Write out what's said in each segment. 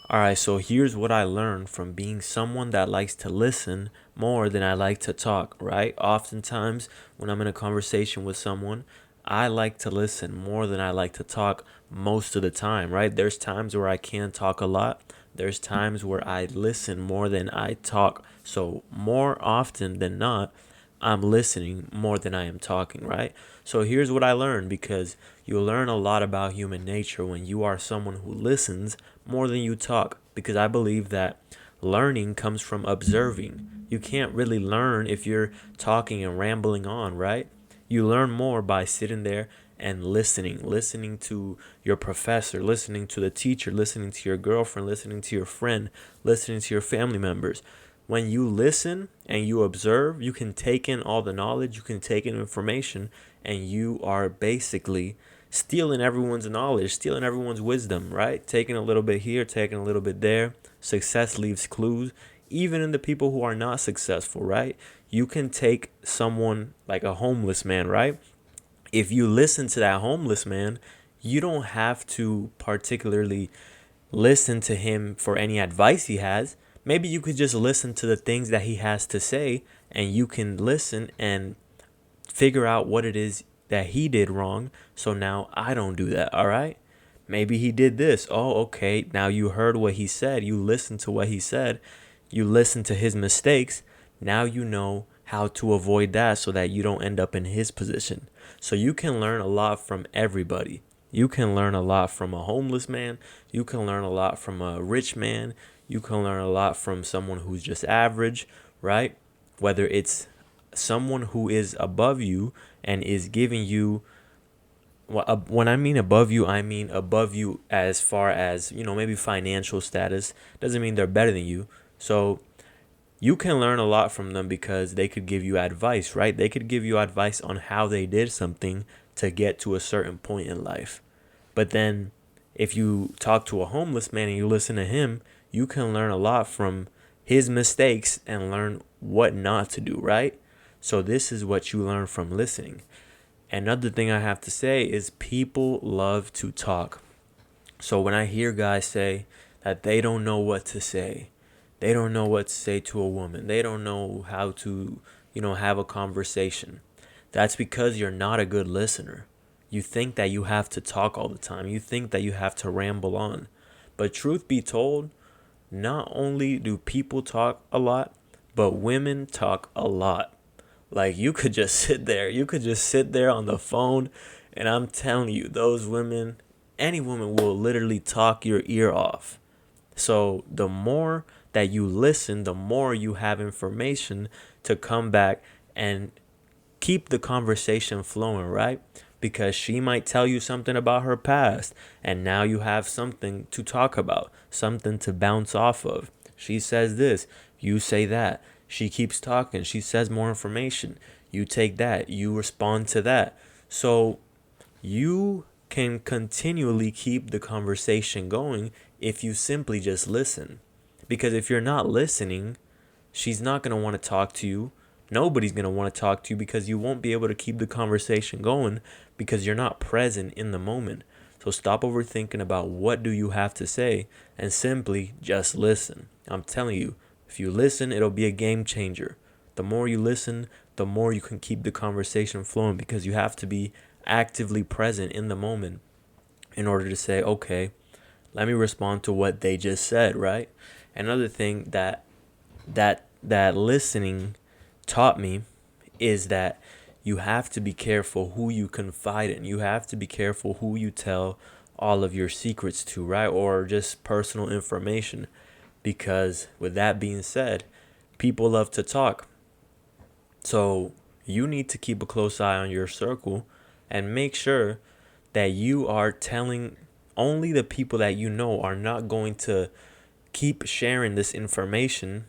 All right, so here's what I learned from being someone that likes to listen more than I like to talk, right? Oftentimes, when I'm in a conversation with someone, I like to listen more than I like to talk most of the time, right? There's times where I can talk a lot. There's times where I listen more than I talk. So, more often than not, I'm listening more than I am talking, right? So here's what I learned, because you learn a lot about human nature when you are someone who listens more than you talk, because I believe that learning comes from observing. You can't really learn if you're talking and rambling on, right? You learn more by sitting there and listening to your professor, listening to the teacher, listening to your girlfriend, listening to your friend, listening to your family members. When you listen and you observe, you can take in all the knowledge, you can take in information, and you are basically stealing everyone's knowledge, stealing everyone's wisdom, right? Taking a little bit here, taking a little bit there. Success leaves clues, even in the people who are not successful, right? You can take someone like a homeless man, right? If you listen to that homeless man, you don't have to particularly listen to him for any advice he has. Maybe you could just listen to the things that he has to say, and you can listen and figure out what it is that he did wrong. So now I don't do that, all right? Maybe he did this. Oh, okay. Now you heard what he said. You listened to what he said. You listened to his mistakes. Now you know how to avoid that so that you don't end up in his position. So you can learn a lot from everybody. You can learn a lot from a homeless man. You can learn a lot from a rich man. You can learn a lot from someone who's just average, right? Whether it's someone who is above you and is giving you, when I mean above you, I mean above you as far as, maybe financial status. Doesn't mean they're better than you. So you can learn a lot from them because they could give you advice, right? They could give you advice on how they did something to get to a certain point in life. But then if you talk to a homeless man and you listen to him, you can learn a lot from his mistakes and learn what not to do, right? So this is what you learn from listening. Another thing I have to say is people love to talk. So when I hear guys say that they don't know what to say, they don't know what to say to a woman, they don't know how to, have a conversation, that's because you're not a good listener. You think that you have to talk all the time. You think that you have to ramble on. But truth be told, not only do people talk a lot, but women talk a lot. Like you could just sit there on the phone, and I'm telling you, those women, any woman will literally talk your ear off. So the more that you listen, the more you have information to come back and keep the conversation flowing, right? Because she might tell you something about her past, and now you have something to talk about, something to bounce off of. She says this, you say that. She keeps talking, she says more information. You take that, you respond to that. So you can continually keep the conversation going if you simply just listen. Because if you're not listening, she's not going to want to talk to you. Nobody's going to want to talk to you because you won't be able to keep the conversation going because you're not present in the moment. So stop overthinking about what do you have to say and simply just listen. I'm telling you, if you listen, it'll be a game changer. The more you listen, the more you can keep the conversation flowing because you have to be actively present in the moment in order to say, okay, let me respond to what they just said, right? Another thing that listening taught me is that you have to be careful who you confide in. You have to be careful who you tell all of your secrets to, right? Or just personal information. Because with that being said, people love to talk. So you need to keep a close eye on your circle and make sure that you are telling only the people that you know are not going to keep sharing this information,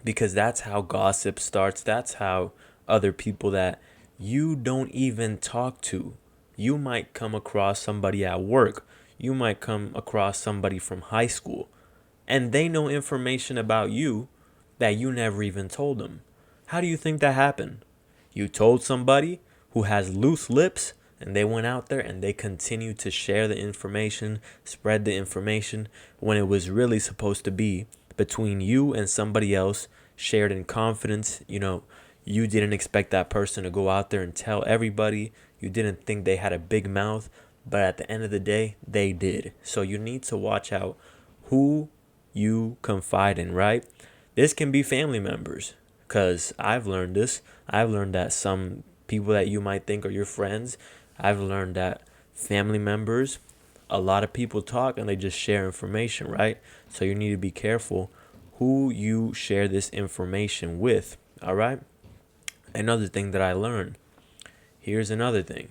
because that's how gossip starts. That's how other people that you don't even talk to, you might come across somebody at work, you might come across somebody from high school, and they know information about you that you never even told them. How do you think that happened? You told somebody who has loose lips And they went out there and they continued to share the information, spread the information, when it was really supposed to be between you and somebody else, shared in confidence. You didn't expect that person to go out there and tell everybody. You didn't think they had a big mouth, but at the end of the day, they did. So you need to watch out who you confide in, right? This can be family members, because I've learned this. I've learned that some people that you might think are your friends, I've learned that family members, a lot of people talk and they just share information, right? So you need to be careful who you share this information with, all right? Another thing that I learned, here's another thing.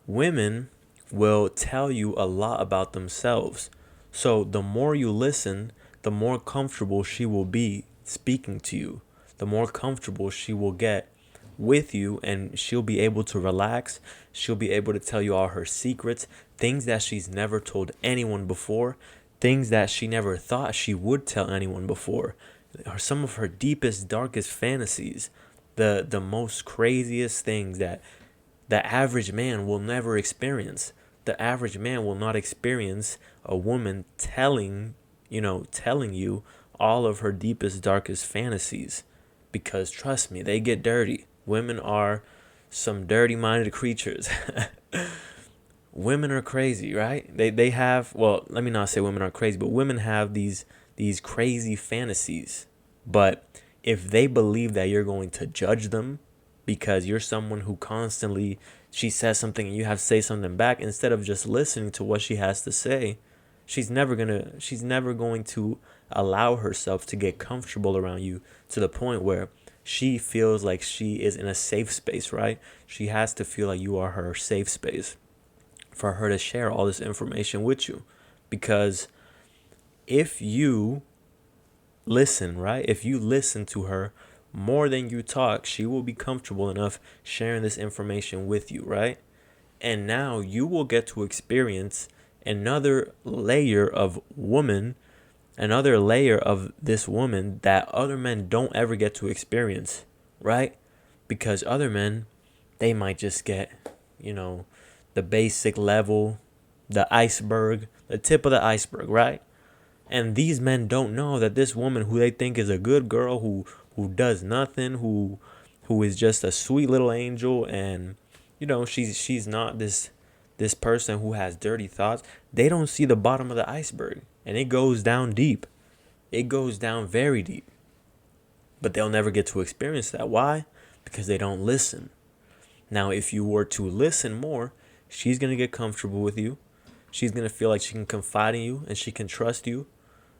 Women will tell you a lot about themselves. So the more you listen, the more comfortable she will be speaking to you, the more comfortable she will get with you, and she'll be able to relax. She'll be able to tell you all her secrets, things that she's never told anyone before, things that she never thought she would tell anyone before, or some of her deepest, darkest fantasies, the most craziest things that the average man will never experience. The average man will not experience a woman telling you all of her deepest, darkest fantasies. Because trust me, they get dirty. Women are some dirty-minded creatures. Women are crazy, right? They have, well, let me not say women are crazy, but women have these crazy fantasies. But if they believe that you're going to judge them because you're someone who constantly, she says something and you have to say something back, instead of just listening to what she has to say, she's never going to allow herself to get comfortable around you to the point where she feels like she is in a safe space, right? She has to feel like you are her safe space for her to share all this information with you. Because if you listen, right? If you listen to her more than you talk, she will be comfortable enough sharing this information with you, right? And now you will get to experience another layer of this woman that other men don't ever get to experience, right? Because other men, they might just get, the basic level, the iceberg, the tip of the iceberg, right? And these men don't know that this woman who they think is a good girl, who does nothing, who is just a sweet little angel, and she's not this person who has dirty thoughts. They don't see the bottom of the iceberg, and it goes down deep. It goes down very deep. But they'll never get to experience that. Why? Because they don't listen. Now, if you were to listen more, she's going to get comfortable with you. She's going to feel like she can confide in you and she can trust you.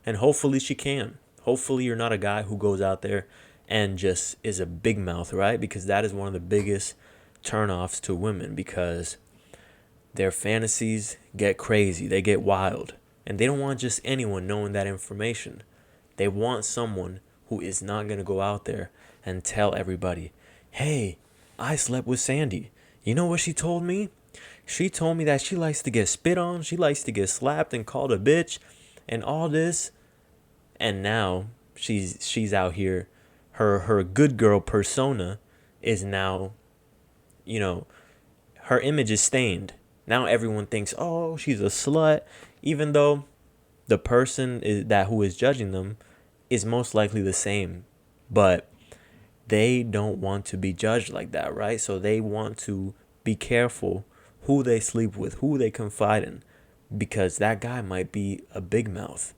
And hopefully she can. Hopefully you're not a guy who goes out there and just is a big mouth, right? Because that is one of the biggest turnoffs to women, because their fantasies get crazy. They get wild. And they don't want just anyone knowing that information. They want someone who is not going to go out there and tell everybody, hey, I slept with Sandy. You know what she told me? She told me that she likes to get spit on. She likes to get slapped and called a bitch and all this. And now she's out here. Her good girl persona is now, her image is stained. Now everyone thinks, oh, she's a slut, even though the person who is judging them is most likely the same. But they don't want to be judged like that, right? So they want to be careful who they sleep with, who they confide in, because that guy might be a big mouth.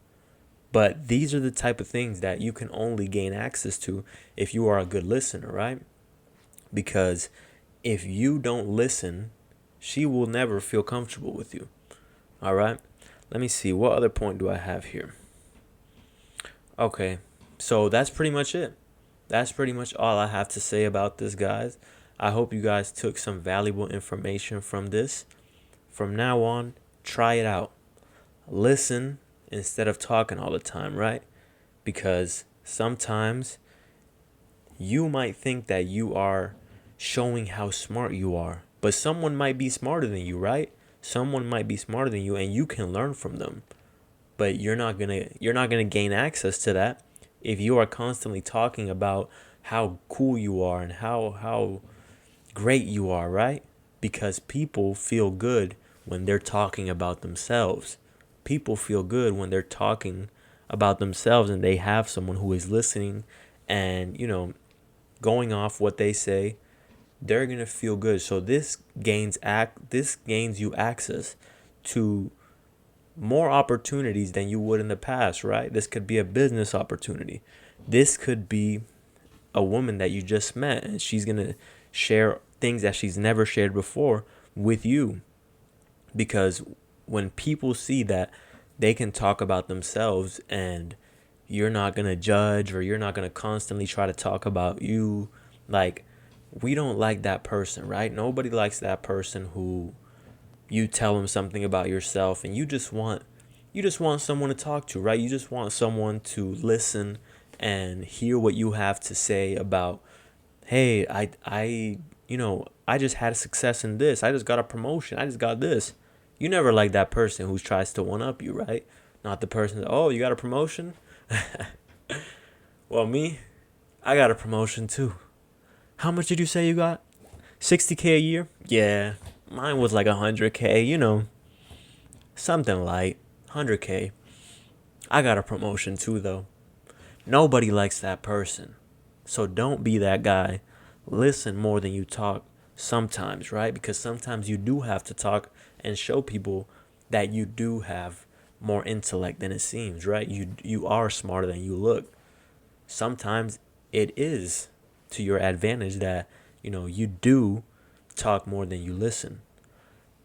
But these are the type of things that you can only gain access to if you are a good listener, right? Because if you don't listen, she will never feel comfortable with you. All right? Let me see. What other point do I have here? Okay. So that's pretty much it. That's pretty much all I have to say about this, guys. I hope you guys took some valuable information from this. From now on, try it out. Listen instead of talking all the time, right? Because sometimes you might think that you are showing how smart you are, but someone might be smarter than you, right? Someone might be smarter than you, and you can learn from them. But you're not gonna gain access to that if you are constantly talking about how cool you are and how great you are, right? because people feel good when they're talking about themselves. People feel good when they're talking about themselves and they have someone who is listening and, going off what they say. They're going to feel good. So this gains you access to more opportunities than you would in the past, right? This could be a business opportunity. This could be a woman that you just met and she's going to share things that she's never shared before with you. Because when people see that they can talk about themselves and you're not going to judge or you're not going to constantly try to talk about you, like, we don't like that person, right? Nobody likes that person who you tell them something about yourself and you just want someone to talk to, right? You just want someone to listen and hear what you have to say about, hey, I just had a success in this. I just got a promotion. I just got this. You never like that person who tries to one up you, right? Not the person that, oh, you got a promotion? Well, me, I got a promotion too. How much did you say you got? 60K a year? Yeah, mine was like 100K, something light. 100K. I got a promotion too, though. Nobody likes that person. So don't be that guy. Listen more than you talk sometimes, right? Because sometimes you do have to talk and show people that you do have more intellect than it seems, right? You are smarter than you look. Sometimes it is to your advantage that, you do talk more than you listen.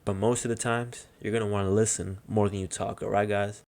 But most of the times, you're going to want to listen more than you talk, all right, guys?